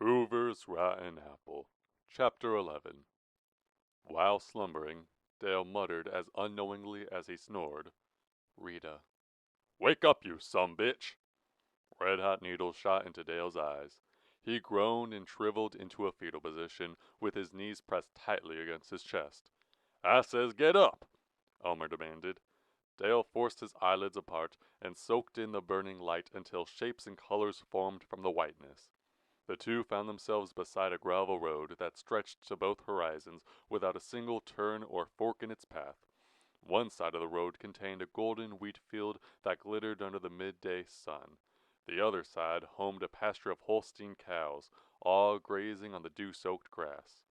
Hoover's Rotten Apple. Chapter 11. While slumbering, Dale muttered as unknowingly as he snored, "Rita. Wake up, you sumbitch!" Red-hot needles shot into Dale's eyes. He groaned and shriveled into a fetal position, with his knees pressed tightly against his chest. "I says get up!" Elmer demanded. Dale forced his eyelids apart and soaked in the burning light until shapes and colors formed from the whiteness. The two found themselves beside a gravel road that stretched to both horizons without a single turn or fork in its path. One side of the road contained a golden wheat field that glittered under the midday sun. The other side homed a pasture of Holstein cows, all grazing on the dew-soaked grass.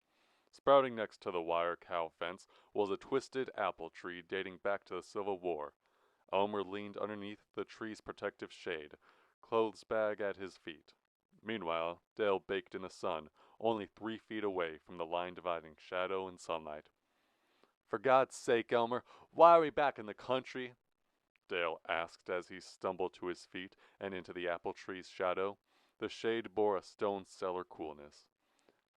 Sprouting next to the wire cow fence was a twisted apple tree dating back to the Civil War. Elmer leaned underneath the tree's protective shade, clothes bag at his feet. Meanwhile, Dale baked in the sun, only 3 feet away from the line dividing shadow and sunlight. "For God's sake, Elmer, why are we back in the country?" Dale asked as he stumbled to his feet and into the apple tree's shadow. The shade bore a stone cellar coolness.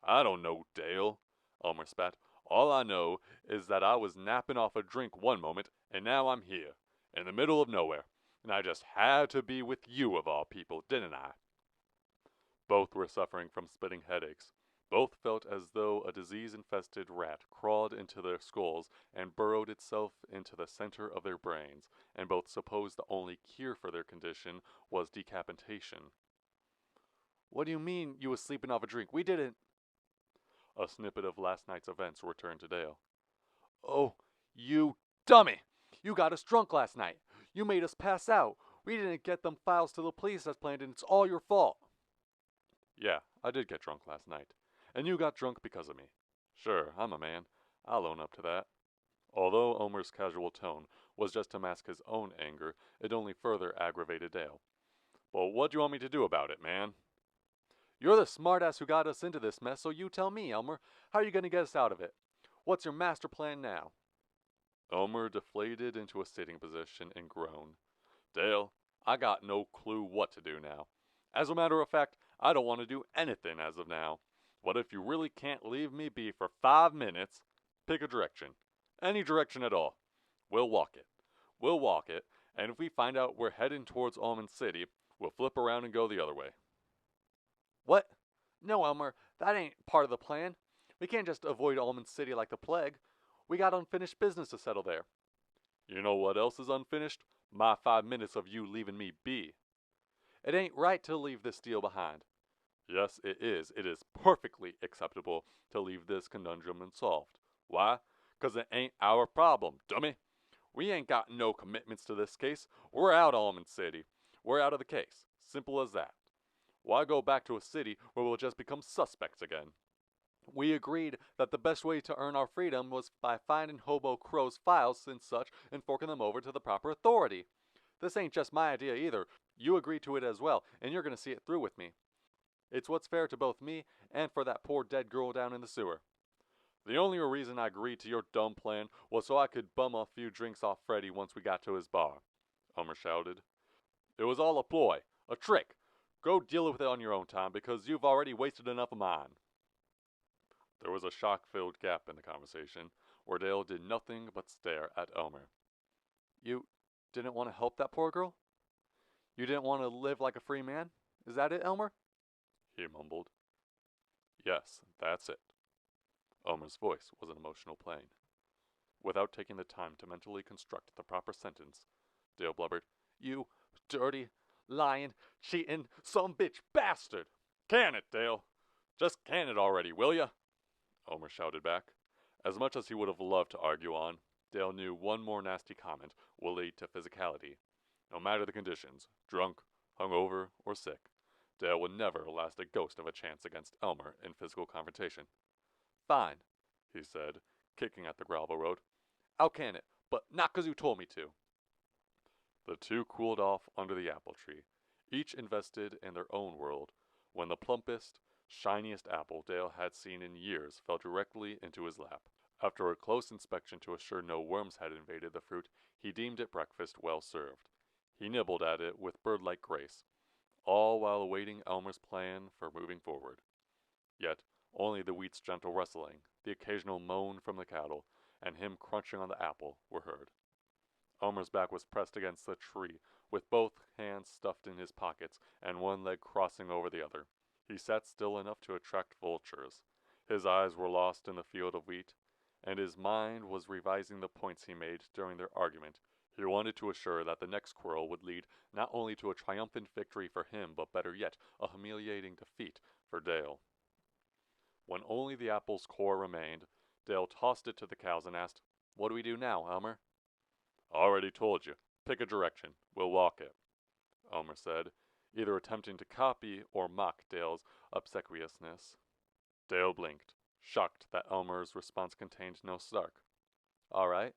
"I don't know, Dale," Elmer spat. "All I know is that I was napping off a drink one moment, and now I'm here, in the middle of nowhere, and I just had to be with you of all people, didn't I?" Both were suffering from splitting headaches. Both felt as though a disease-infested rat crawled into their skulls and burrowed itself into the center of their brains, and both supposed the only cure for their condition was decapitation. "What do you mean you was sleeping off a drink? We didn't—" A snippet of last night's events returned to Dale. "Oh, you dummy! You got us drunk last night. You made us pass out. We didn't get them files to the police as planned, and it's all your fault." "Yeah, I did get drunk last night. And you got drunk because of me. Sure, I'm a man. I'll own up to that." Although Elmer's casual tone was just to mask his own anger, it only further aggravated Dale. "Well, what do you want me to do about it, man?" "You're the smartass who got us into this mess, so you tell me, Elmer. How are you going to get us out of it? What's your master plan now?" Elmer deflated into a sitting position and groaned. "Dale, I got no clue what to do now. As a matter of fact, I don't want to do anything as of now. What if you really can't leave me be for 5 minutes? Pick a direction. Any direction at all. We'll walk it. And if we find out we're heading towards Almond City, we'll flip around and go the other way." "What? No, Elmer, that ain't part of the plan. We can't just avoid Almond City like the plague. We got unfinished business to settle there." "You know what else is unfinished? My 5 minutes of you leaving me be." "It ain't right to leave this deal behind." "Yes, it is. It is perfectly acceptable to leave this conundrum unsolved. Why? 'Cause it ain't our problem, dummy. We ain't got no commitments to this case. We're out of Almond City. We're out of the case. Simple as that. Why go back to a city where we'll just become suspects again? We agreed that the best way to earn our freedom was by finding Hobo Crow's files and such and forking them over to the proper authority. This ain't just my idea either. You agreed to it as well, and you're going to see it through with me. It's what's fair to both me and for that poor dead girl down in the sewer." "The only reason I agreed to your dumb plan was so I could bum a few drinks off Freddy once we got to his bar," Elmer shouted. "It was all a ploy, a trick. Go deal with it on your own time, because you've already wasted enough of mine." There was a shock-filled gap in the conversation, where Dale did nothing but stare at Elmer. "You didn't want to help that poor girl? You didn't want to live like a free man? Is that it, Elmer?" he mumbled. "Yes, that's it." Elmer's voice was an emotional plain. Without taking the time to mentally construct the proper sentence, Dale blubbered, "You dirty, lying, cheating, sumbitch bastard!" "Can it, Dale? Just can it already, will ya?" Elmer shouted back. As much as he would have loved to argue on, Dale knew one more nasty comment will lead to physicality. No matter the conditions, drunk, hungover, or sick, Dale would never last a ghost of a chance against Elmer in physical confrontation. "Fine," he said, kicking at the gravel road. "I'll can it, but not 'cause you told me to." The two cooled off under the apple tree, each invested in their own world, when the plumpest, shiniest apple Dale had seen in years fell directly into his lap. After a close inspection to assure no worms had invaded the fruit, he deemed it breakfast well served. He nibbled at it with bird-like grace, all while awaiting Elmer's plan for moving forward. Yet, only the wheat's gentle rustling, the occasional moan from the cattle, and him crunching on the apple were heard. Elmer's back was pressed against the tree, with both hands stuffed in his pockets and one leg crossing over the other. He sat still enough to attract vultures. His eyes were lost in the field of wheat, and his mind was revising the points he made during their argument. He wanted to assure that the next quarrel would lead not only to a triumphant victory for him, but better yet, a humiliating defeat for Dale. When only the apple's core remained, Dale tossed it to the cows and asked, "What do we do now, Elmer?" "Already told you. Pick a direction. We'll walk it," Elmer said, either attempting to copy or mock Dale's obsequiousness. Dale blinked, shocked that Elmer's response contained no snark. "All right,"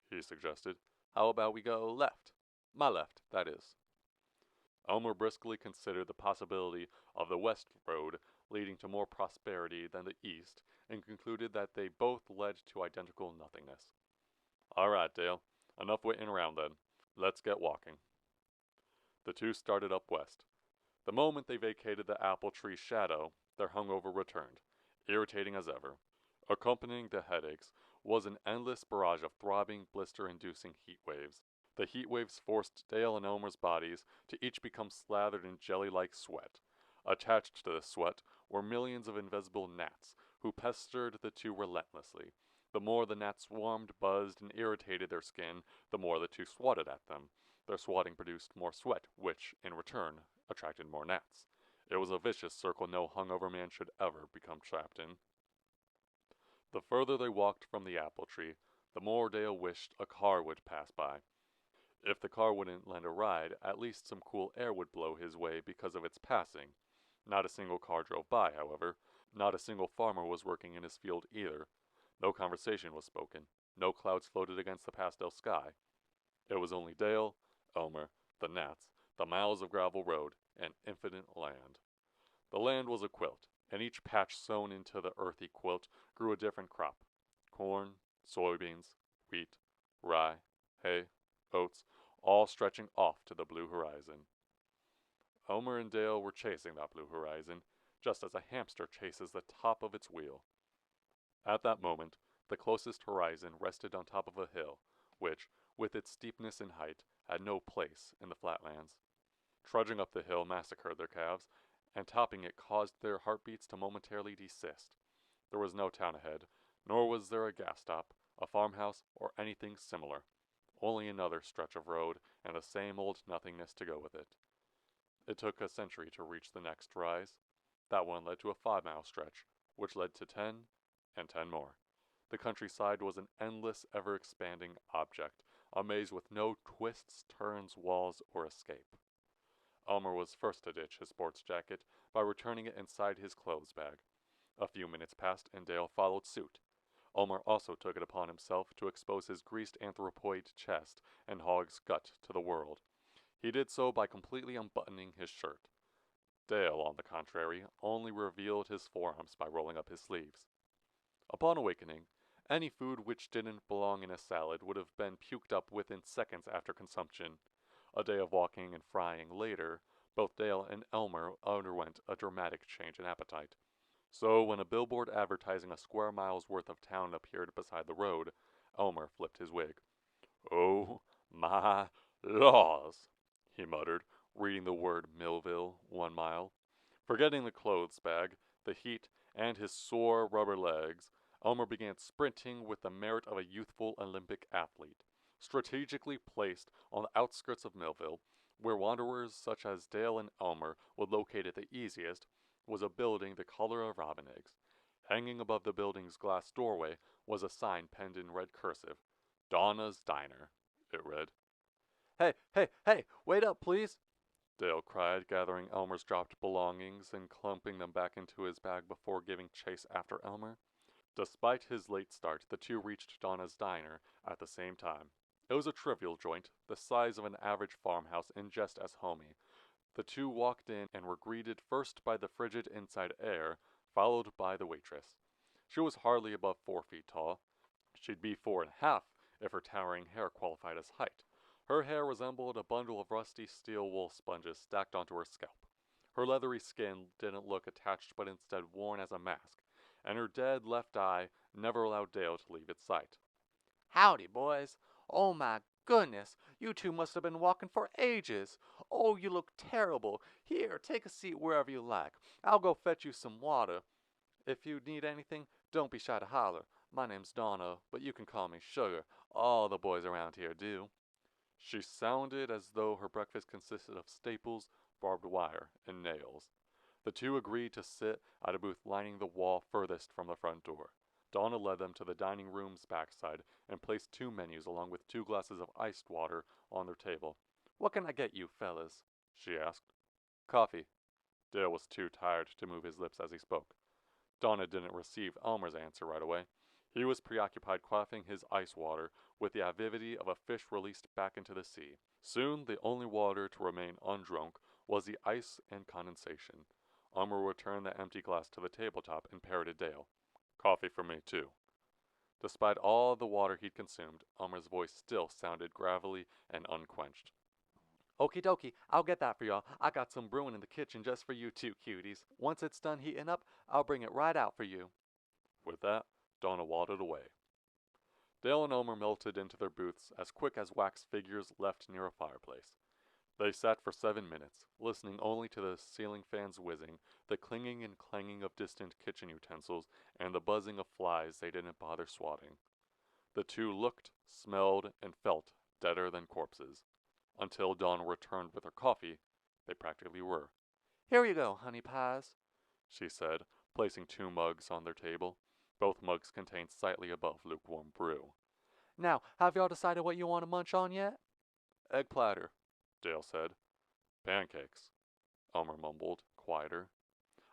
he suggested. "How about we go left? My left, that is." Elmer briskly considered the possibility of the west road leading to more prosperity than the east, and concluded that they both led to identical nothingness. "All right, Dale. Enough waiting around then. Let's get walking." The two started up west. The moment they vacated the apple tree's shadow, their hungover returned, irritating as ever. Accompanying the headaches was an endless barrage of throbbing, blister-inducing heat waves. The heat waves forced Dale and Elmer's bodies to each become slathered in jelly-like sweat. Attached to this sweat were millions of invisible gnats, who pestered the two relentlessly. The more the gnats swarmed, buzzed, and irritated their skin, the more the two swatted at them. Their swatting produced more sweat, which, in return, attracted more gnats. It was a vicious circle no hungover man should ever become trapped in. The further they walked from the apple tree, the more Dale wished a car would pass by. If the car wouldn't lend a ride, at least some cool air would blow his way because of its passing. Not a single car drove by, however. Not a single farmer was working in his field either. No conversation was spoken. No clouds floated against the pastel sky. It was only Dale, Elmer, the gnats, the miles of gravel road, and infinite land. The land was a quilt, and each patch sewn into the earthy quilt grew a different crop. Corn, soybeans, wheat, rye, hay, oats, all stretching off to the blue horizon. Elmer and Dale were chasing that blue horizon, just as a hamster chases the top of its wheel. At that moment, the closest horizon rested on top of a hill, which, with its steepness and height, had no place in the flatlands. Trudging up the hill massacred their calves, and topping it caused their heartbeats to momentarily desist. There was no town ahead, nor was there a gas stop, a farmhouse, or anything similar. Only another stretch of road, and the same old nothingness to go with it. It took a century to reach the next rise. That one led to a 5-mile stretch, which led to 10, and 10 more. The countryside was an endless, ever-expanding object, a maze with no twists, turns, walls, or escape. Elmer was first to ditch his sports jacket by returning it inside his clothes bag. A few minutes passed, and Dale followed suit. Elmer also took it upon himself to expose his greased anthropoid chest and hog's gut to the world. He did so by completely unbuttoning his shirt. Dale, on the contrary, only revealed his forearms by rolling up his sleeves. Upon awakening, any food which didn't belong in a salad would have been puked up within seconds after consumption. A day of walking and frying later, both Dale and Elmer underwent a dramatic change in appetite. So when a billboard advertising a square mile's worth of town appeared beside the road, Elmer flipped his wig. "Oh, my laws," he muttered, reading the word Millville 1 mile. Forgetting the clothes bag, the heat, and his sore rubber legs, Elmer began sprinting with the merit of a youthful Olympic athlete. Strategically placed on the outskirts of Millville, where wanderers such as Dale and Elmer would locate it the easiest, was a building the color of robin eggs. Hanging above the building's glass doorway was a sign penned in red cursive. "Donna's Diner," it read. "Hey, hey, hey, wait up, please!" Dale cried, gathering Elmer's dropped belongings and clumping them back into his bag before giving chase after Elmer. Despite his late start, the two reached Donna's Diner at the same time. It was a trivial joint, the size of an average farmhouse and just as homey. The two walked in and were greeted first by the frigid inside air, followed by the waitress. She was hardly above 4 feet tall. She'd be 4.5 if her towering hair qualified as height. Her hair resembled a bundle of rusty steel wool sponges stacked onto her scalp. Her leathery skin didn't look attached but instead worn as a mask, and her dead left eye never allowed Dale to leave its sight. Howdy, boys. Oh my goodness, you two must have been walking for ages. Oh, you look terrible. Here, take a seat wherever you like. I'll go fetch you some water. If you need anything, don't be shy to holler. My name's Donna, but you can call me Sugar. All the boys around here do. She sounded as though her breakfast consisted of staples, barbed wire, and nails. The two agreed to sit at a booth lining the wall furthest from the front door. Donna led them to the dining room's backside and placed 2 menus along with 2 glasses of iced water on their table. What can I get you, fellas? She asked. Coffee. Dale was too tired to move his lips as he spoke. Donna didn't receive Elmer's answer right away. He was preoccupied quaffing his ice water with the avidity of a fish released back into the sea. Soon the only water to remain undrunk was the ice and condensation. Elmer returned the empty glass to the tabletop and parroted Dale. Coffee for me, too. Despite all the water he'd consumed, Elmer's voice still sounded gravelly and unquenched. Okie dokie, I'll get that for y'all. I got some brewing in the kitchen just for you two cuties. Once it's done heating up, I'll bring it right out for you. With that, Donna waddled away. Dale and Elmer melted into their booths as quick as wax figures left near a fireplace. They sat for 7 minutes, listening only to the ceiling fans whizzing, the clinging and clanging of distant kitchen utensils, and the buzzing of flies they didn't bother swatting. The two looked, smelled, and felt deader than corpses. Until Dawn returned with her coffee, they practically were. Here you go, honey pies, she said, placing 2 mugs on their table. Both mugs contained slightly above lukewarm brew. Now, have y'all decided what you want to munch on yet? Egg platter, Dale said. Pancakes, Elmer mumbled, quieter.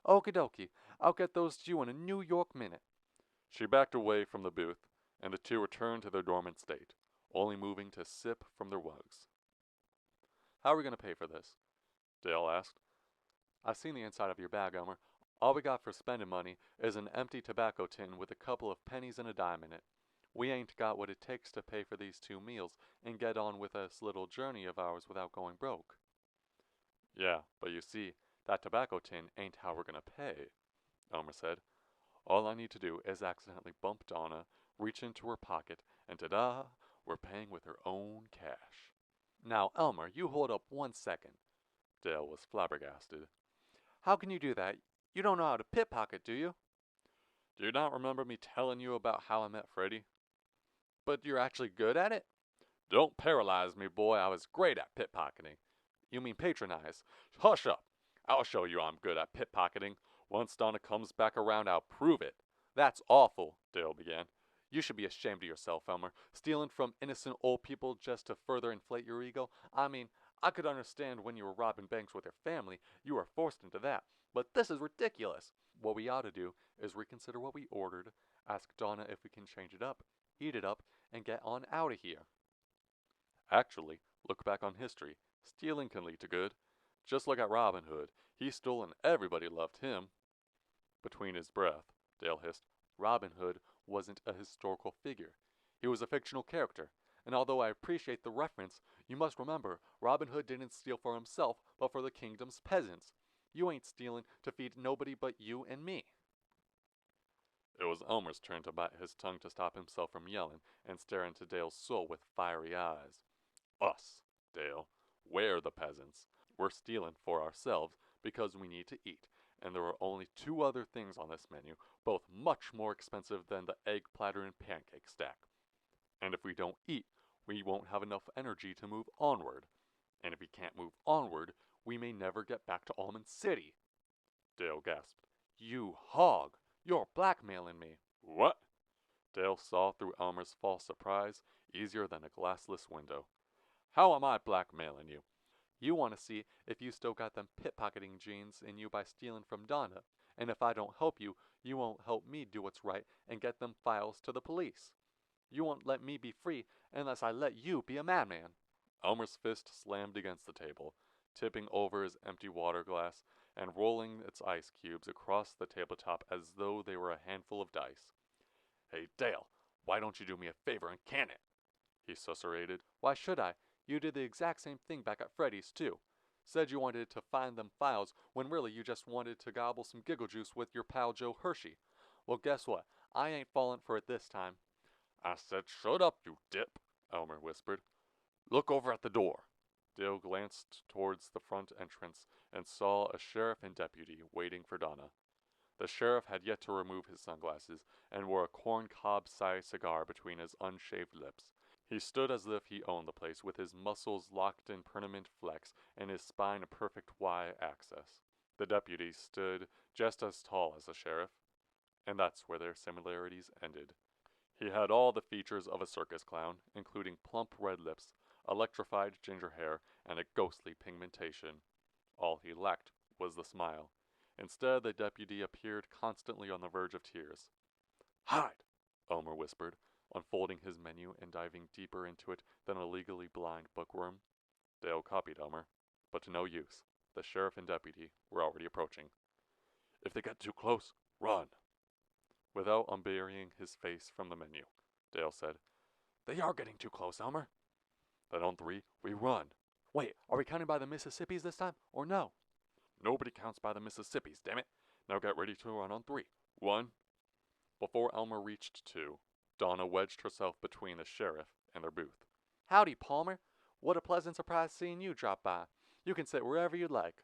Okie dokie, I'll get those to you in a New York minute. She backed away from the booth, and the two returned to their dormant state, only moving to sip from their mugs. How are we going to pay for this? Dale asked. I've seen the inside of your bag, Elmer. All we got for spending money is an empty tobacco tin with a couple of pennies and a dime in it. We ain't got what it takes to pay for these 2 meals and get on with this little journey of ours without going broke. Yeah, but you see, that tobacco tin ain't how we're gonna pay, Elmer said. All I need to do is accidentally bump Donna, reach into her pocket, and ta-da, we're paying with her own cash. Now, Elmer, you hold up 1 second. Dale was flabbergasted. How can you do that? You don't know how to pickpocket, do you? Do you not remember me telling you about how I met Freddy? But you're actually good at it? Don't paralyze me, boy. I was great at pickpocketing. You mean patronize? Hush up. I'll show you I'm good at pickpocketing. Once Donna comes back around, I'll prove it. That's awful, Dale began. You should be ashamed of yourself, Elmer. Stealing from innocent old people just to further inflate your ego. I mean, I could understand when you were robbing banks with your family. You were forced into that. But this is ridiculous. What we ought to do is reconsider what we ordered, ask Donna if we can change it up, eat it up, and get on out of here. Actually, look back on history. Stealing can lead to good. Just look at Robin Hood. He stole and everybody loved him. Between his breath, Dale hissed, Robin Hood wasn't a historical figure. He was a fictional character. And although I appreciate the reference, you must remember, Robin Hood didn't steal for himself, but for the kingdom's peasants. You ain't stealing to feed nobody but you and me. It was Elmer's turn to bite his tongue to stop himself from yelling and stare into Dale's soul with fiery eyes. Us, Dale. We're the peasants. We're stealing for ourselves because we need to eat, and there are only 2 other things on this menu, both much more expensive than the egg platter and pancake stack. And if we don't eat, we won't have enough energy to move onward. And if we can't move onward, we may never get back to Almond City. Dale gasped. You hog! You're blackmailing me. What? Dale saw through Elmer's false surprise, easier than a glassless window. How am I blackmailing you? You want to see if you still got them pickpocketing genes in you by stealing from Donna. And if I don't help you, you won't help me do what's right and get them files to the police. You won't let me be free unless I let you be a madman. Elmer's fist slammed against the table, tipping over his empty water glass and rolling its ice cubes across the tabletop as though they were a handful of dice. Hey, Dale, why don't you do me a favor and can it? He susurrated. Why should I? You did the exact same thing back at Freddy's, too. Said you wanted to find them files when really you just wanted to gobble some giggle juice with your pal Joe Hershey. Well, guess what? I ain't falling for it this time. I said, shut up, you dip, Elmer whispered. Look over at the door. Dale glanced towards the front entrance and saw a sheriff and deputy waiting for Donna. The sheriff had yet to remove his sunglasses and wore a corncob-sized cigar between his unshaved lips. He stood as if he owned the place, with his muscles locked in permanent flex and his spine a perfect Y-axis. The deputy stood just as tall as the sheriff, and that's where their similarities ended. He had all the features of a circus clown, including plump red lips, electrified ginger hair, and a ghostly pigmentation. All he lacked was the smile. Instead, the deputy appeared constantly on the verge of tears. Hide, Elmer whispered, unfolding his menu and diving deeper into it than a legally blind bookworm. Dale copied Elmer, but to no use. The sheriff and deputy were already approaching. If they get too close, run. Without unburying his face from the menu, Dale said, They are getting too close, Elmer. Then on 3, we run. Wait, are we counting by the Mississippis this time, or no? Nobody counts by the Mississippis, damn it. Now get ready to run on 3. 1. Before Elmer reached 2, Donna wedged herself between the sheriff and their booth. Howdy, Palmer. What a pleasant surprise seeing you drop by. You can sit wherever you'd like.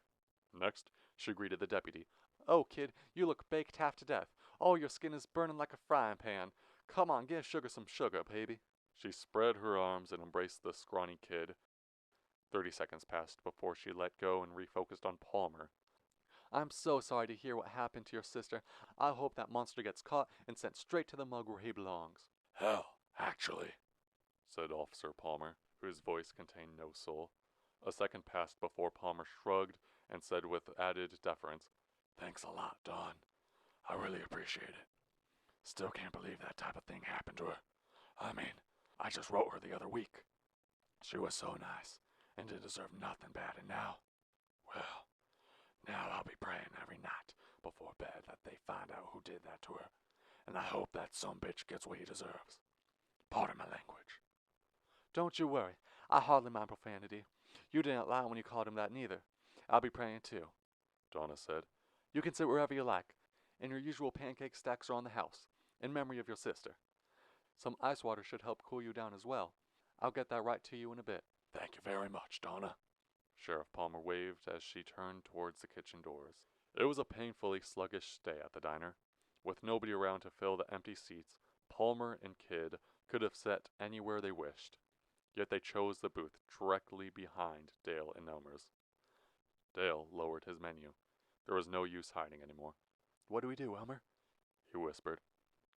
Next, she greeted the deputy. Oh, kid, you look baked half to death. Oh, your skin is burning like a frying pan. Come on, give sugar some sugar, baby. She spread her arms and embraced the scrawny kid. 30 seconds passed before she let go and refocused on Palmer. I'm so sorry to hear what happened to your sister. I hope that monster gets caught and sent straight to the mug where he belongs. Hell, actually, said Officer Palmer, whose voice contained no soul. A second passed before Palmer shrugged and said with added deference, Thanks a lot, Dawn. I really appreciate it. Still can't believe that type of thing happened to her. I mean, I just wrote her the other week. She was so nice and didn't deserve nothing bad, and now, well, now I'll be praying every night before bed that they find out who did that to her, and I hope that sumbitch gets what he deserves. Pardon my language. Don't you worry. I hardly mind profanity. You didn't lie when you called him that neither. I'll be praying too, Donna said. You can sit wherever you like, and your usual pancake stacks are on the house, in memory of your sister. Some ice water should help cool you down as well. I'll get that right to you in a bit. Thank you very much, Donna. Sheriff Palmer waved as she turned towards the kitchen doors. It was a painfully sluggish stay at the diner. With nobody around to fill the empty seats, Palmer and Kidd could have sat anywhere they wished. Yet they chose the booth directly behind Dale and Elmer's. Dale lowered his menu. There was no use hiding anymore. What do we do, Elmer? He whispered.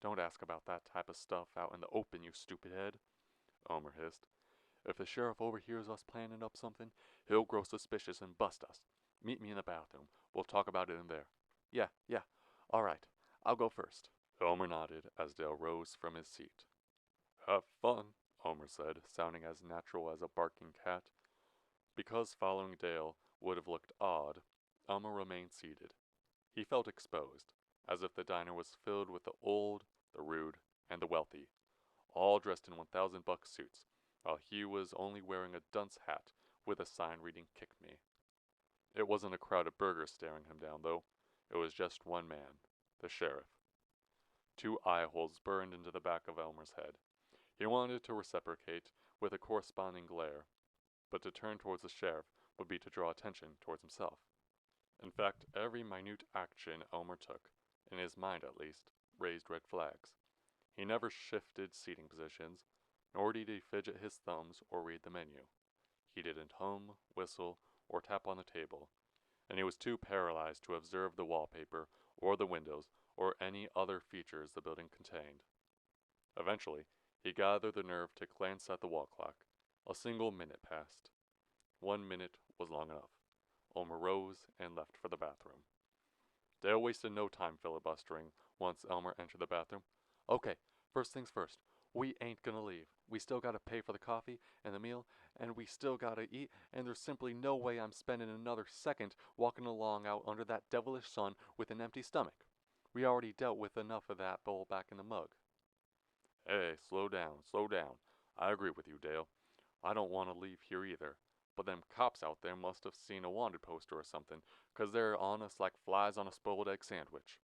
Don't ask about that type of stuff out in the open, you stupid head, Elmer hissed. If the sheriff overhears us planning up something, he'll grow suspicious and bust us. Meet me in the bathroom. We'll talk about it in there. Yeah. All right. I'll go first. Elmer nodded as Dale rose from his seat. Have fun, Elmer said, sounding as natural as a barking cat. Because following Dale would have looked odd, Elmer remained seated. He felt exposed, as if the diner was filled with the old, the rude, and the wealthy, all dressed in $1,000 suits, while he was only wearing a dunce hat with a sign reading Kick Me. It wasn't a crowd of burghers staring him down, though. It was just one man, the sheriff. 2 eye holes burned into the back of Elmer's head. He wanted to reciprocate with a corresponding glare, but to turn towards the sheriff would be to draw attention towards himself. In fact, every minute action Elmer took, in his mind at least, raised red flags. He never shifted seating positions, nor did he fidget his thumbs or read the menu. He didn't hum, whistle, or tap on the table, and he was too paralyzed to observe the wallpaper or the windows or any other features the building contained. Eventually, he gathered the nerve to glance at the wall clock. A single minute passed. 1 minute was long enough. Elmer rose and left for the bathroom. Dale wasted no time filibustering once Elmer entered the bathroom. Okay, first things first. We ain't gonna leave. We still gotta pay for the coffee and the meal, and we still gotta eat, and there's simply no way I'm spending another second walking along out under that devilish sun with an empty stomach. We already dealt with enough of that bowl back in the mug. Hey, slow down. I agree with you, Dale. I don't want to leave here either. But them cops out there must have seen a wanted poster or something, 'cause they're on us like flies on a spoiled egg sandwich.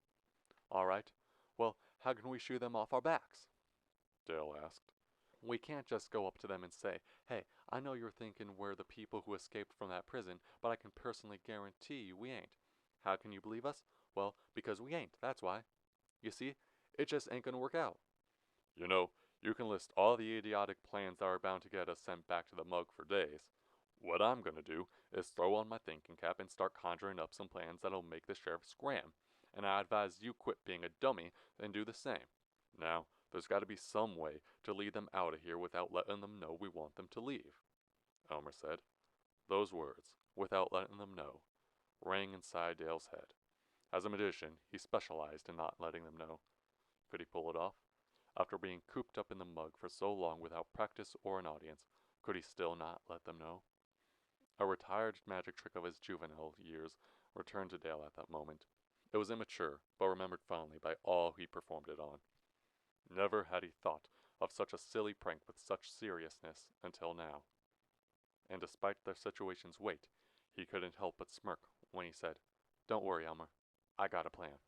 Alright, well, how can we shoo them off our backs? Dale asked. We can't just go up to them and say, hey, I know you're thinking we're the people who escaped from that prison, but I can personally guarantee you we ain't. How can you believe us? Well, because we ain't, that's why. You see, it just ain't gonna work out. You know, you can list all the idiotic plans that are bound to get us sent back to the mug for days. What I'm gonna do is throw on my thinking cap and start conjuring up some plans that'll make the sheriff scram, and I advise you quit being a dummy and do the same. Now, there's gotta be some way to lead them out of here without letting them know we want them to leave, Elmer said. Those words, without letting them know, rang inside Dale's head. As a magician, he specialized in not letting them know. Could he pull it off? After being cooped up in the mug for so long without practice or an audience, could he still not let them know? A retired magic trick of his juvenile years returned to Dale at that moment. It was immature, but remembered fondly by all he performed it on. Never had he thought of such a silly prank with such seriousness until now. And despite the situation's weight, he couldn't help but smirk when he said, "Don't worry, Elmer. I got a plan."